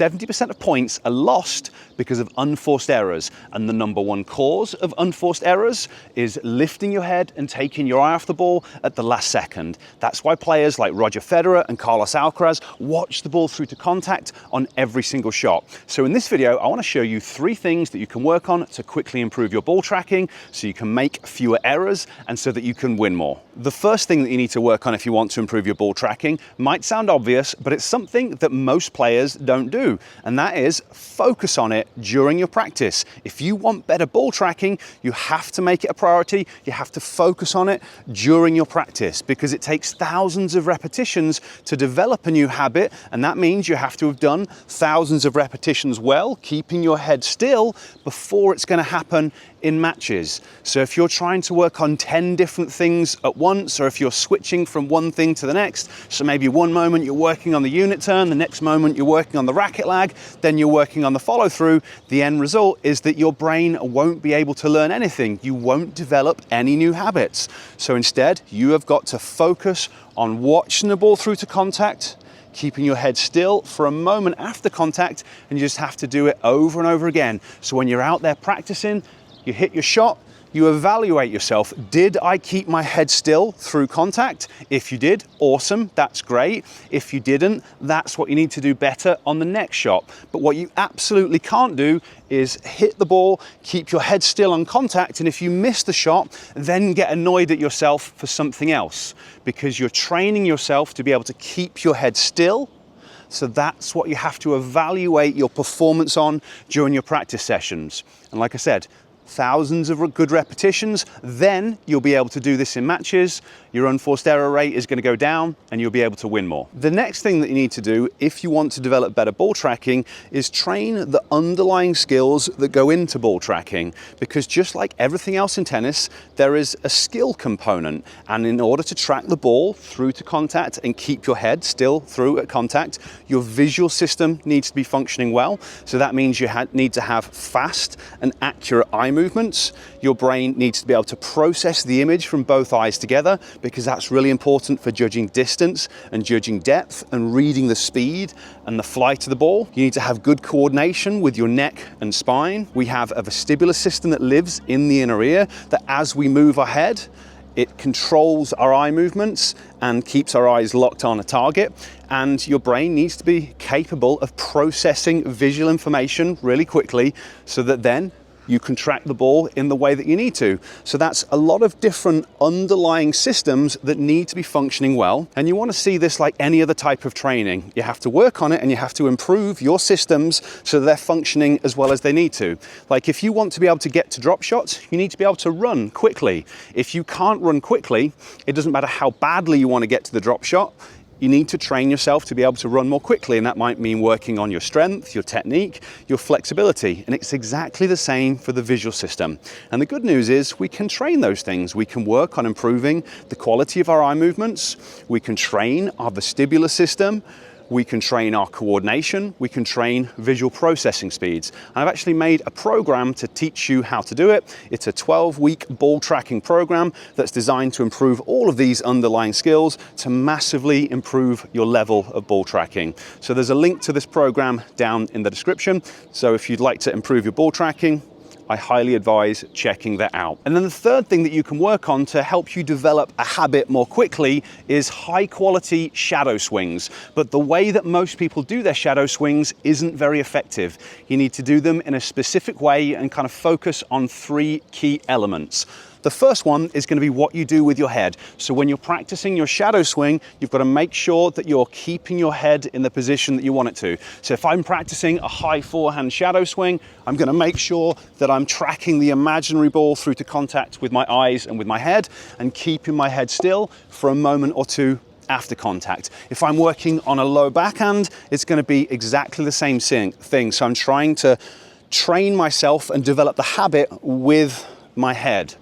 70% of points are lost because of unforced errors. And the number one cause of unforced errors is lifting your head and taking your eye off the ball at the last second. That's why players like Roger Federer and Carlos Alcaraz watch the ball through to contact on every single shot. So in this video, I want to show you 3 things that you can work on to quickly improve your ball tracking so you can make fewer errors and so that you can win more. The first thing that you need to work on if you want to improve your ball tracking might sound obvious, but it's something that most players don't do, and that is focus on it during your practice. If you want better ball tracking, you have to make it a priority. You have to focus on it during your practice because it takes thousands of repetitions to develop a new habit, and that means you have to have done thousands of repetitions well, keeping your head still before it's going to happen in matches. So if you're trying to work on 10 different things at once, or if you're switching from one thing to the next, so maybe one moment you're working on the unit turn, the next moment you're working on the racket lag, then you're working on the follow through, the end result is that your brain won't be able to learn anything. You won't develop any new habits. So instead, you have got to focus on watching the ball through to contact, keeping your head still for a moment after contact, and you just have to do it over and over again. So when you're out there practicing, you hit your shot, you evaluate yourself. Did I keep my head still through contact? If you did, awesome, that's great. If you didn't, that's what you need to do better on the next shot. But what you absolutely can't do is hit the ball, keep your head still on contact, and if you miss the shot, then get annoyed at yourself for something else, because you're training yourself to be able to keep your head still. So that's what you have to evaluate your performance on during your practice sessions. And like I said, thousands of good repetitions, then you'll be able to do this in matches. Your unforced error rate is going to go down and you'll be able to win more. The next thing that you need to do if you want to develop better ball tracking is train the underlying skills that go into ball tracking, because just like everything else in tennis, there is a skill component, and in order to track the ball through to contact and keep your head still through at contact, your visual system needs to be functioning well. So that means you need to have fast and accurate eye movements. Your brain needs to be able to process the image from both eyes together, because that's really important for judging distance and judging depth and reading the speed and the flight of the ball. You need to have good coordination with your neck and spine. We have a vestibular system that lives in the inner ear that as we move our head, it controls our eye movements and keeps our eyes locked on a target. And your brain needs to be capable of processing visual information really quickly so that then you can track the ball in the way that you need to. So that's a lot of different underlying systems that need to be functioning well. And you want to see this like any other type of training. You have to work on it and you have to improve your systems so they're functioning as well as they need to. Like if you want to be able to get to drop shots, you need to be able to run quickly. If you can't run quickly, it doesn't matter how badly you want to get to the drop shot. You need to train yourself to be able to run more quickly, and that might mean working on your strength, your technique, your flexibility, and it's exactly the same for the visual system. And the good news is we can train those things. We can work on improving the quality of our eye movements, we can train our vestibular system, we can train our coordination, we can train visual processing speeds. And I've actually made a program to teach you how to do it. It's a 12-week ball tracking program that's designed to improve all of these underlying skills to massively improve your level of ball tracking. So there's a link to this program down in the description. So if you'd like to improve your ball tracking, I highly advise checking that out. And then the third thing that you can work on to help you develop a habit more quickly is high quality shadow swings. But the way that most people do their shadow swings isn't very effective. You need to do them in a specific way and kind of focus on 3 key elements. The first one is going to be what you do with your head. So when you're practicing your shadow swing, you've got to make sure that you're keeping your head in the position that you want it to. So if I'm practicing a high forehand shadow swing, I'm going to make sure that I'm tracking the imaginary ball through to contact with my eyes and with my head and keeping my head still for a moment or two after contact. If I'm working on a low backhand, it's going to be exactly the same thing. So I'm trying to train myself and develop the habit with my head.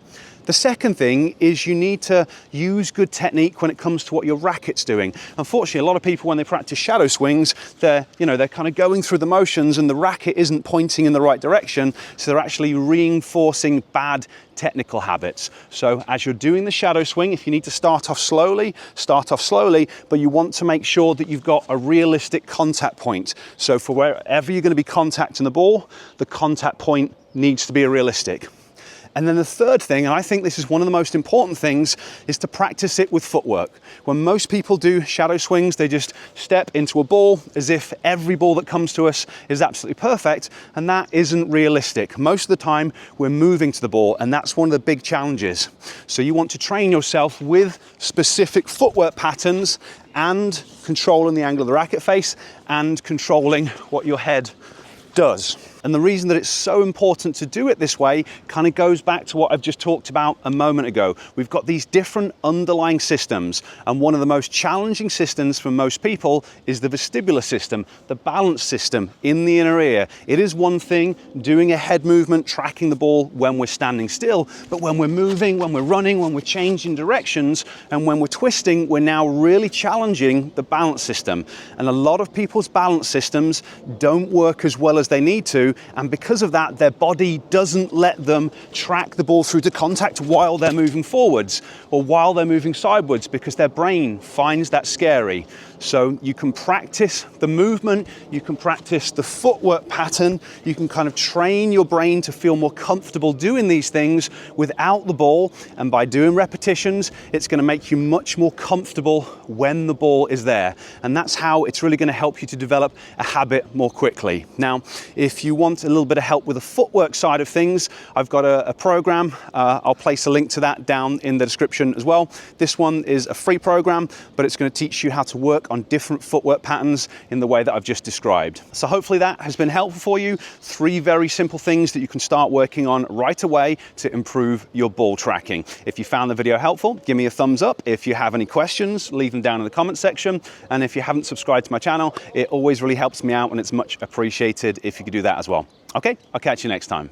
The second thing is you need to use good technique when it comes to what your racket's doing. Unfortunately, a lot of people, when they practice shadow swings, they're kind of going through the motions and the racket isn't pointing in the right direction, so they're actually reinforcing bad technical habits. So as you're doing the shadow swing, if you need to start off slowly, but you want to make sure that you've got a realistic contact point. So for wherever you're going to be contacting the ball, the contact point needs to be realistic. And then the third thing, and I think this is one of the most important things, is to practice it with footwork. When most people do shadow swings, they just step into a ball as if every ball that comes to us is absolutely perfect, and that isn't realistic. Most of the time, we're moving to the ball, and that's one of the big challenges. So you want to train yourself with specific footwork patterns and controlling the angle of the racket face and controlling what your head does. And the reason that it's so important to do it this way kind of goes back to what I've just talked about a moment ago. We've got these different underlying systems, and one of the most challenging systems for most people is the vestibular system, the balance system in the inner ear. It is one thing doing a head movement, tracking the ball when we're standing still, but when we're moving, when we're running, when we're changing directions, and when we're twisting, we're now really challenging the balance system. And a lot of people's balance systems don't work as well as they need to, and because of that, their body doesn't let them track the ball through to contact while they're moving forwards or while they're moving sidewards, because their brain finds that scary. So you can practice the movement, you can practice the footwork pattern, you can kind of train your brain to feel more comfortable doing these things without the ball, and by doing repetitions, it's going to make you much more comfortable when the ball is there. And that's how it's really going to help you to develop a habit more quickly. Now, if you want a little bit of help with the footwork side of things, I've got a program. I'll place a link to that down in the description as well. This one is a free program, but it's going to teach you how to work on different footwork patterns in the way that I've just described. So hopefully that has been helpful for you. 3 very simple things that you can start working on right away to improve your ball tracking. If you found the video helpful, give me a thumbs up. If you have any questions, leave them down in the comment section. And if you haven't subscribed to my channel, it always really helps me out, and it's much appreciated if you could do that as well. Okay, I'll catch you next time.